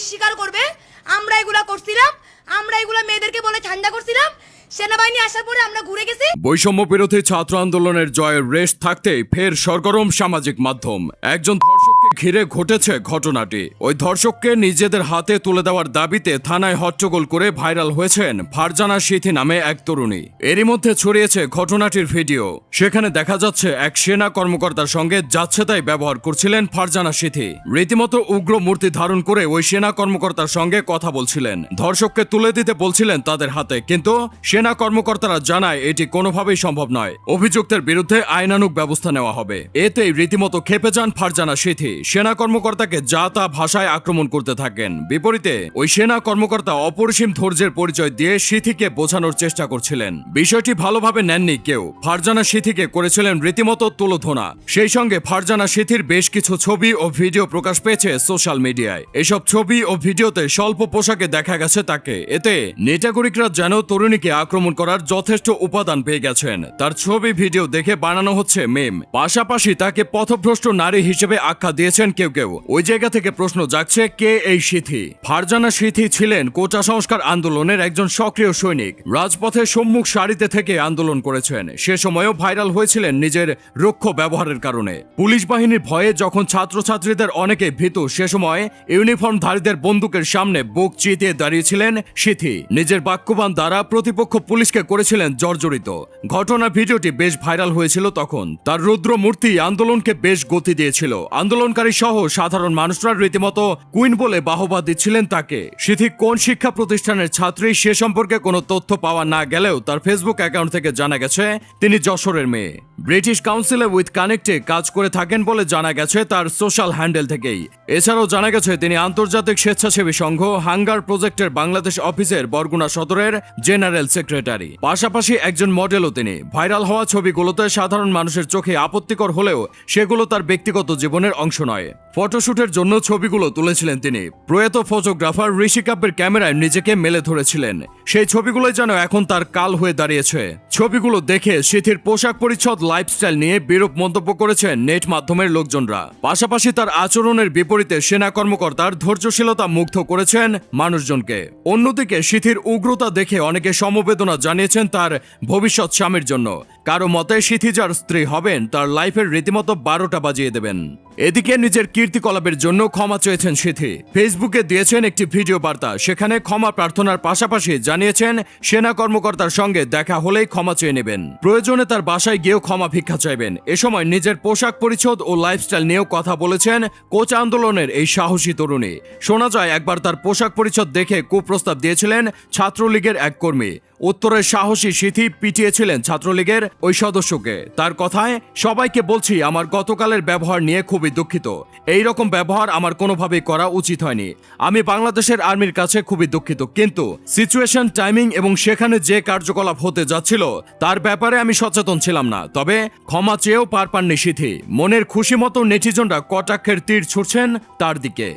স্বীকার করবে আমরা এগুলা করছিলাম, আমরা এগুলা মেয়েদেরকে বলে ঠান্ডা করছিলাম। সেনাবাহিনী আসার পরে আমরা ঘুরে গেছি। বৈষম্য বিরোধী ছাত্র আন্দোলনের জয়ের রেশ থাকতেই ফের সরগরম সামাজিক মাধ্যম। একজন ধর্ষককে ঘিরে ঘটেছে ঘটনাটি। ওই ধর্ষককে নিজেদের হাতে তুলে দেওয়ার দাবিতে থানায় হট্টগোল করে ভাইরাল হয়েছেন ফারজানা সিথি নামে এক তরুণী। এরই মধ্যে ছড়িয়েছে ঘটনাটির ভিডিও। সেখানে দেখা যাচ্ছে এক সেনা কর্মকর্তার সঙ্গে যাচ্ছে তাই ব্যবহার করছিলেন ফারজানা সিথি। রীতিমতো উগ্র মূর্তি ধারণ করে ওই সেনা কর্মকর্তার সঙ্গে কথা বলছিলেন। ধর্ষককে তুলে দিতে বলছিলেন তাদের হাতে, কিন্তু সেনা কর্মকর্তারা জানায় এটি কোনোভাবেই সম্ভব নয়। অভিযুক্তের বিরুদ্ধে আইনানুগ ব্যবস্থা নেওয়া হবে। এতেই রীতিমতো ক্ষেপে যান ফারজানা সিথি। সেনা কর্মকর্তাকে যা তা ভাষায় আক্রমণ করতে থাকেন। বিপরীতে ওই সেনা কর্মকর্তা অপরিসীম ধৈর্যের পরিচয় দিয়ে সিথিকে বোঝানোর চেষ্টা করছিলেন। বিষয়টি ভালোভাবে নেননি কেউ। ফারজানা সিথিকে করেছিলেন রীতিমতো তুলোধনা। সেই সঙ্গে ফারজানা সিথির বেশ কিছু ছবি ও ভিডিও প্রকাশ পেয়েছে সোশ্যাল মিডিয়ায়। এসব ছবি ও ভিডিওতে স্বল্প পোশাকে দেখা গেছে তাকে। এতে নেটাগরিকরা যেন তরুণীকে আক্রমণ করার যথেষ্ট উপাদান পেয়ে গেছেন। তার ছবি ভিডিও দেখে বানানো হচ্ছে মেম। পাশাপাশি তাকে পথভ্রষ্ট নারী হিসেবে আখ্যা দিয়েছেন কেউ কেউ। ওই জায়গা থেকে প্রশ্ন জাগছে, কে এই সিথি? ফারজানা সিথি ছিলেন কোটা সংস্কার আন্দোলনের একজন সক্রিয় সৈনিক। রাজপথে সম্মুখ সারিতে থেকে আন্দোলন করেছেন। সে সময়ও ভাইরাল হয়েছিলেন নিজের রুক্ষ ব্যবহারের কারণে। পুলিশ বাহিনীর ভয়ে যখন ছাত্রছাত্রীদের অনেকে ভীতু, সে সময় ইউনিফর্মধারীদের বন্দুকের সামনে বুক চিতিয়ে দাঁড়িয়েছিলেন সিথি। নিজের বাক্যবান দ্বারা প্রতিপক্ষ পুলিশকে করেছিলেন জর্জরিত। ঘটনা ভিডিওটি বেশ ভাইরাল হয়েছিল তখন। তার রুদ্র মূর্তি আন্দোলনকে বেশ গতি দিয়েছিল। আন্দোলনকারী সহ সাধারণ মানুষরা রীতিমতো কুইন বলে বাহবা দিচ্ছিলেন তাকে। সিথি কোন শিক্ষা প্রতিষ্ঠানের ছাত্রী সে সম্পর্কে কোনো তথ্য পাওয়া না গেলেও তার ফেসবুক অ্যাকাউন্ট থেকে জানা গেছে তিনি যশোরের মেয়ে। ব্রিটিশ কাউন্সিলে উইথ কানেক্টে কাজ করে থাকেন বলে জানা গেছে তার সোশ্যাল হ্যান্ডেল থেকেই। এছাড়াও জানা গেছে তিনি আন্তর্জাতিক স্বেচ্ছাসেবী সংঘ হাঙ্গার প্রজেক্টের বাংলাদেশ অফিসের বরগুনা সদরের জেনারেল সেক্রেটারি। পাশাপাশি একজন মডেলও তিনি। ভাইরাল হওয়া ছবিগুলোতে সাধারণ মানুষের চোখে আপত্তিকর হলেও সেগুলো তার ব্যক্তিগত জীবনের অংশ নয়। ফটোশুটের জন্য ছবিগুলো তুলেছিলেন তিনি। প্রয়াত ফটোগ্রাফার ঋষি কাপুরের ক্যামেরায় নিজেকে মেলে ধরেছিলেন। সেই ছবিগুলোই যেন এখন তার কাল হয়ে দাঁড়িয়েছে। ছবিগুলো দেখে সিথির পোশাক পরিচ্ছদ, লাইফস্টাইল নিয়ে বিরূপ মন্তব্য করেছেন নেট মাধ্যমের লোকজনরা। পাশাপাশি তার আচরণের বিপরীতে সেনা কর্মকর্তার ধৈর্যশীলতা মুগ্ধ করেছেন মানুষজনকে। অন্যদিকে সিথির উগ্রতা দেখে অনেকে সমবেদনা জানিয়েছেন তার ভবিষ্যৎ স্বামীর জন্য। কারো মতে সিথি যার স্ত্রী হবেন তার লাইফের রীতিমতো 12টা বাজিয়ে দেবেন। এদিকে নিজের কীর্তিকলাপের জন্য ক্ষমা চেয়েছেন সিথি। ফেসবুকে দিয়েছেন একটি ভিডিও বার্তা। সেখানে ক্ষমা প্রার্থনার পাশাপাশি জানিয়েছেন সেনা কর্মকর্তার সঙ্গে দেখা হলেই ক্ষমা চেয়ে নেবেন। প্রয়োজনে তার বাসায় গিয়েও ক্ষমা ভিক্ষা চাইবেন। এ সময় নিজের পোশাক পরিচ্ছদ ও লাইফস্টাইল নিয়েও কথা বলেছেন কোচ আন্দোলনের এই সাহসী তরুণী। শোনা যায় একবার তার পোশাক পরিচ্ছদ দেখে কুপ্রস্তাব দিয়েছিলেন ছাত্রলীগের এক কর্মী। উত্তরের সাহসী সিথি পিটিয়েছিলেন ছাত্রলীগের ওই সদস্যকে। তার কথায়, সবাইকে বলছি আমার গতকালের ব্যবহার নিয়ে খুবই দুঃখিত। এই রকম ব্যবহার আমার কোনোভাবেই করা উচিত হয়নি। আমি বাংলাদেশের আর্মির কাছে খুবই দুঃখিত, কিন্তু সিচুয়েশন, টাইমিং এবং সেখানে যে কার্যকলাপ হতে যাচ্ছিল তার ব্যাপারে আমি সচেতন ছিলাম না। তবে ক্ষমা চেয়েও পার পাননি সিথি। মনের খুশি মতো নেটিজনরা কটাক্ষের তীর ছুড়ছেন তার দিকে।